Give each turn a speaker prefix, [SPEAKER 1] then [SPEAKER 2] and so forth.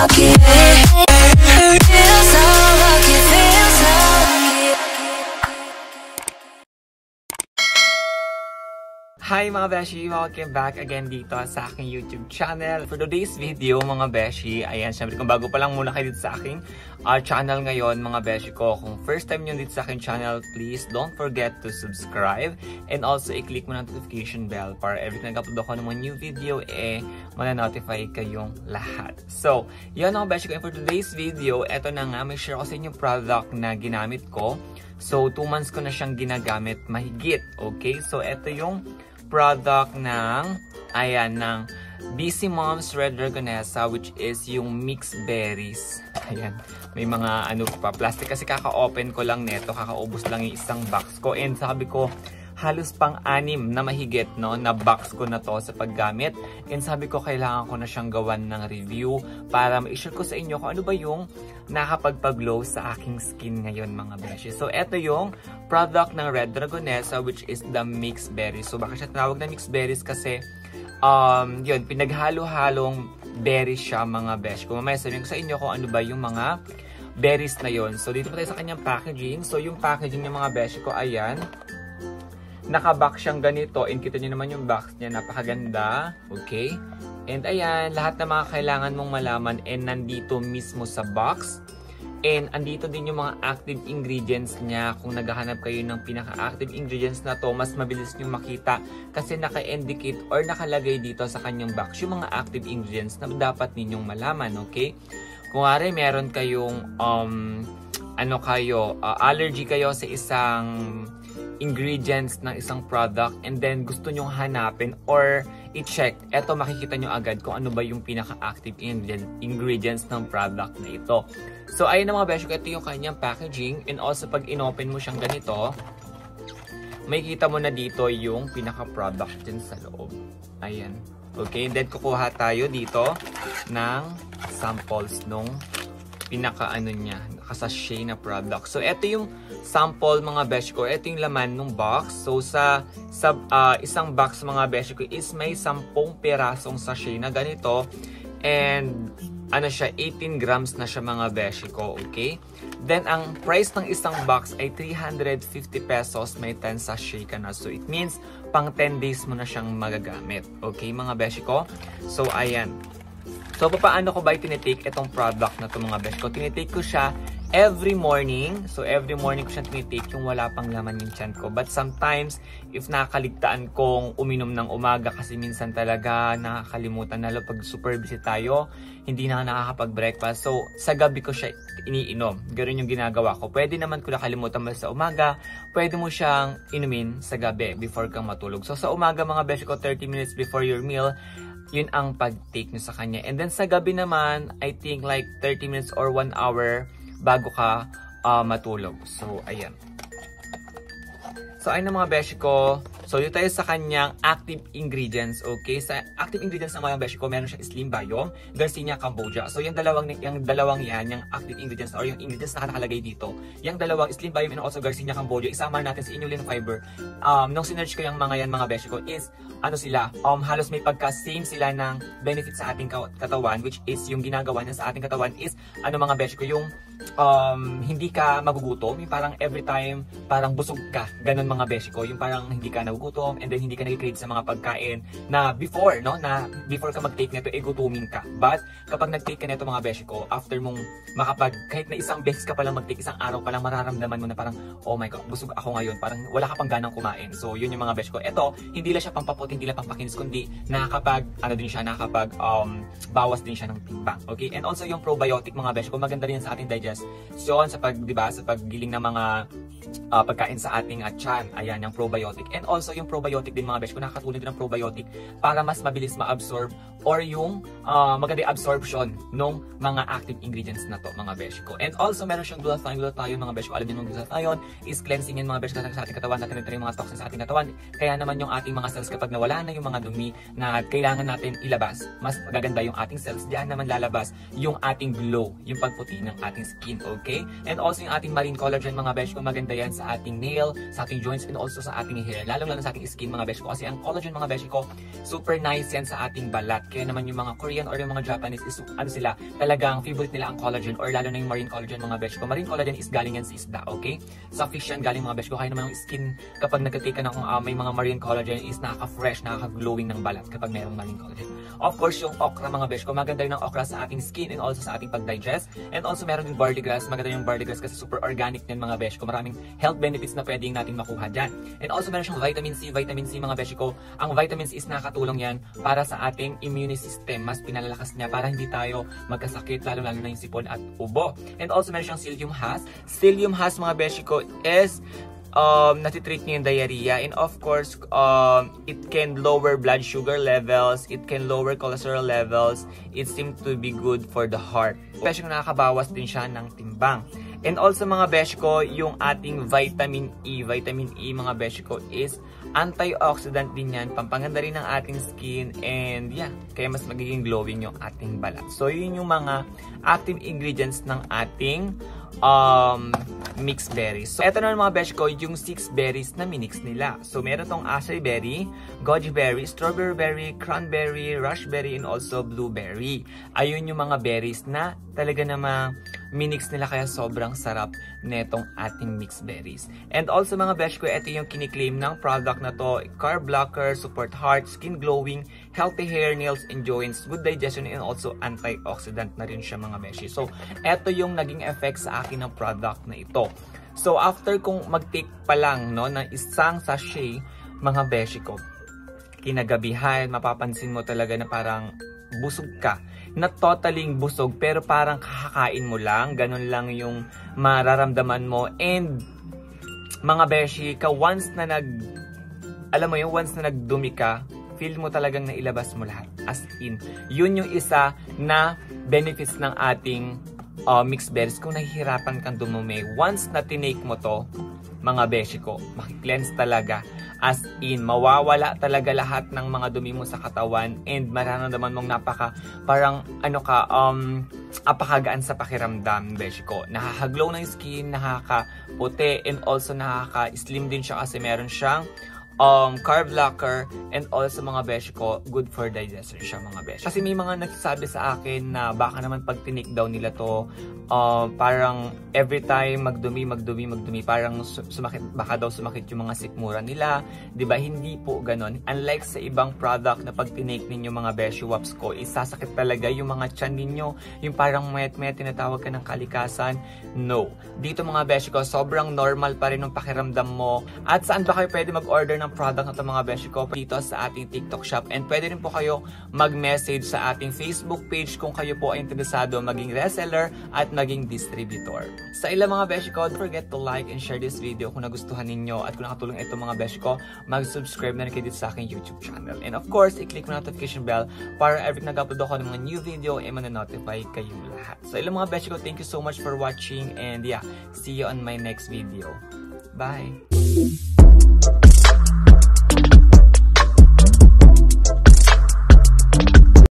[SPEAKER 1] lucky. Feel so lucky, feel so lucky.
[SPEAKER 2] Hi mga beshi! Welcome back again dito sa aking YouTube channel. For today's video mga beshi, ayan, syempre kung bago pa lang muna kayo dito sa aking channel ngayon mga beshi ko. Kung first time nyo dito sa aking channel, please don't forget to subscribe and also i-click mo ng notification bell para every time nag-upload ako ng mga new video, mana-notify kayong lahat. So, yun mga beshi ko. And for today's video, eto na nga, may share ko sa inyo product na ginamit ko. So, 2 months ko na siyang ginagamit mahigit. Okay? So, eto yung product ng BC Moms Red Dragonessa, which is yung mixed berries. Ayan, may mga ano pa, plastic kasi kaka-open ko lang neto, kakaubos lang yung isang box ko. And sabi ko, halos pang-6 na mahigit, no, na box ko na to sa paggamit. And sabi ko, kailangan ko na siyang gawan ng review para ma-share ko sa inyo kung ano ba yung nakapagpag-glow sa aking skin ngayon mga beshi. So, eto yung product ng Red Dragonessa, which is the mixed berries. So, baka siya tinawag na mixed berries kasi yun, pinaghalo-halong berries siya mga beshi. Kung mamaya sabihin ko sa inyo kung ano ba yung mga berries na yon. So, dito pa tayo sa kanyang packaging. So, yung packaging ng mga beshi ko, ayan. Naka-box siyang ganito. And kita nyo naman yung box niya. Napakaganda. Okay. And ayan, lahat na mga kailangan mong malaman and nandito mismo sa box. And andito din yung mga active ingredients niya. Kung naghahanap kayo ng pinaka-active ingredients na to, mas mabilis nyo makita kasi naka-indicate or nakalagay dito sa kanyang box yung mga active ingredients na dapat ninyong malaman. Okay. Kung ari, meron kayong allergy kayo sa isang ingredients ng isang product and then gusto nyong hanapin or i-check, eto makikita nyo agad kung ano ba yung pinaka-active ingredients ng product na ito. So, ayun na mga beshi ko, ito yung kanyang packaging and also pag in-open mo siyang ganito, may kita mo na dito yung pinaka-product din sa loob. Ayan. Okay, and then kukuha tayo dito ng samples nung pinaka-ano niya, nakasashay na product. So, ito yung sample mga beshi ko. Ito yung laman ng box. So, sa isang box mga beshi ko is may 10 pirasong sachet na ganito. And, ano siya, 18 grams na siya mga beshi ko. Okay? Then, ang price ng isang box ay 350 pesos. May 10 sachet ka na. So, it means, pang 10 days mo na siyang magagamit. Okay, mga beshi ko? So, ayan. So, paano ko ba tinitake itong product na ito mga beshi ko? Tinitake ko siya every morning. So, every morning ko siya tinitake yung wala pang laman yung tiyan ko. But sometimes, if nakakaligtaan kong uminom ng umaga kasi minsan talaga nakakalimutan na pag super busy tayo, hindi na nakakapag-breakfast. So, sa gabi ko siya iniinom. Ganoon yung ginagawa ko. Pwede naman kung nakalimutan mo sa umaga, pwede mo siyang inumin sa gabi before kang matulog. So, sa umaga mga beshi ko, 30 minutes before your meal, yun ang pag-take nyo sa kanya. And then sa gabi naman, I think like 30 minutes or 1 hour bago ka matulog. So, ayan. So, ayun na mga beshi ko. So, dito tayo sa kanyang active ingredients. Okay? Sa active ingredients ng mga beshi ko, meron siyang Slim Biome, Garcinia Cambogia. So, yung dalawang yan, yung active ingredients or yung ingredients na nakalagay dito, yung dalawang Slim Biome and also Garcinia Cambogia, isama natin sa inulin fiber. Nung sinerch ko yung mga yan mga beshi ko is, ano sila, halos may pagka-same sila ng benefit sa ating katawan, which is yung ginagawa niya sa ating katawan is, ano mga beshi ko, yung hindi ka magugutom, yung parang every time, parang busog ka, ganun mga beshi ko, yung parang hindi ka nagugutom and then hindi ka nag-crave sa mga pagkain na before, no, na before ka mag-take nito, gutumin ka. But, kapag nag-take ka nito mga beshi ko, after mong kahit na isang beses ka palang mag-take, isang araw palang mararamdaman mo na parang, oh my God, busog ako ngayon, parang wala ka pang ganang kumain. So, yun yung mga beshi ko. Ito, hindi lang siya pampapot, hindi lang pampakinis, kundi bawas din siya ng timbang. Okay? And also yung probiotic mga beshi ko, maganda rin sa ating digestion, sa paggiling ng mga pagkain sa ating tiyan. Ayan, yung probiotic. And also yung probiotic din mga beshi ko, nakakatulong din ng probiotic para mas mabilis ma-absorb or yung maganda absorption ng mga active ingredients na to mga beshi ko. And also meron siyang glutathione mga beshi ko. Alam niyo yung glutathione is cleansing yung mga beshi ko sa ating katawan, natin yung mga toxins sa ating katawan. Kaya naman yung ating mga cells kapag nawala na yung mga dumi na kailangan natin ilabas, mas magaganda yung ating cells. Diyan naman lalabas yung ating glow, yung pagputi ng ating skin. Okay? And also yung ating marine collagen mga beshi ko, maganda yan sa ating nail, sa ating joints, and also sa ating hair. Lalo sa ating skin mga beshi ko. Kasi ang collagen mga beshi ko, super nice yan sa ating balat. Kaya naman yung mga Korean or yung mga Japanese is ano sila, talagang favorite nila ang collagen or lalo na yung marine collagen mga beshi ko. Marine collagen is galing yan sa isda, okay? Sa fish yan galing mga beshi ko. Kaya naman yung skin kapag nagkatake ka na kung may mga marine collagen is nakaka-fresh, nakaka-glowing ng balat kapag mayroong marine collagen. Of course, yung okra mga beshi ko, maganda rin ang okra sa ating skin and also sa ating pag-digest. And also meron din barleygrass, maganda yung barleygrass kasi super organic din mga beshi ko. Maraming health benefits na pwedeng natin makuha dyan. And also meron siyang vitamin C mga beshi ko. Ang vitamin C is nakatulong yan para sa ating immune system. Mas pinalalakas niya para hindi tayo magkasakit, lalo na yung sipon at ubo. And also meron siyang psyllium husk. Psyllium husk mga beshi ko is natitreat niyo yung diarrhea, and of course it can lower blood sugar levels, it can lower cholesterol levels, it seems to be good for the heart. Beshi ko nakakabawas din siya ng timbang. And also mga beshi ko, yung ating vitamin E mga beshi ko is antioxidant din yan, pampaganda rin ng ating skin, and yeah, kaya mas magiging glowing yung ating balat. So yun yung mga active ingredients ng ating mixed berries. So, eto na mga besh ko, yung 6 berries na minix nila. So, meron tong acai berry, goji berry, strawberry berry, cranberry, raspberry, and also blueberry. Ayun yung mga berries na talaga namang minix nila kaya sobrang sarap netong ating mixed berries. And also mga besh ko, ito yung kiniklaim ng product na to, carb blocker, support heart, skin glowing, healthy hair, nails, and joints, good digestion, and also antioxidant na rin siya mga beshi. So, ito yung naging effect sa akin ng product na ito. So, after kong mag-take pa lang no, ng isang sachet, mga beshi ko, kinagabihan, mapapansin mo talaga na parang busog ka. Na totaling busog, pero parang kakakain mo lang. Ganun lang yung mararamdaman mo. And, mga beshi ka, once na once na nagdumi ka, feel mo talagang nailabas mo lahat. As in, yun yung isa na benefits ng ating mixed berries. Kung nahihirapan kang dumumi, once na tinake mo to, mga beshi ko, makikleanse talaga. As in, mawawala talaga lahat ng mga dumi mo sa katawan, and mararamdaman mong apakagaan sa pakiramdam, beshi ko. Nakaka-glow ng skin, nakakaputi, and also nakaka-slim din siya kasi meron siyang carb blocker, and also mga beshi ko, good for digestion siya mga beshi. Kasi may mga nagsasabi sa akin na baka naman pag tinik daw nila to, parang every time magdumi, parang baka daw sumakit yung mga sikmura nila. Diba? Hindi po ganon. Unlike sa ibang product na pag tinake ninyo mga beshi waps ko, isasakit talaga yung mga tiyan ninyo, yung parang mayat-mayat tinatawag ka ng kalikasan. No. Dito mga beshi ko, sobrang normal pa rin yung pakiramdam mo. At saan ba kayo pwede mag-order ng product na ito mga beshi ko? Dito sa ating TikTok shop, and pwede rin po kayo mag-message sa ating Facebook page kung kayo po ay interesado maging reseller at maging distributor. Sa ilang mga beshi ko, don't forget to like and share this video kung nagustuhan ninyo, at kung nakatulong ito mga beshi ko, mag-subscribe na rin kayo dito sa aking YouTube channel. And of course, i-click mo notification bell para every nag-upload ako ng mga new video ay man-notify kayong lahat. So ilang mga beshi ko, thank you so much for watching, and yeah, see you on my next video. Bye!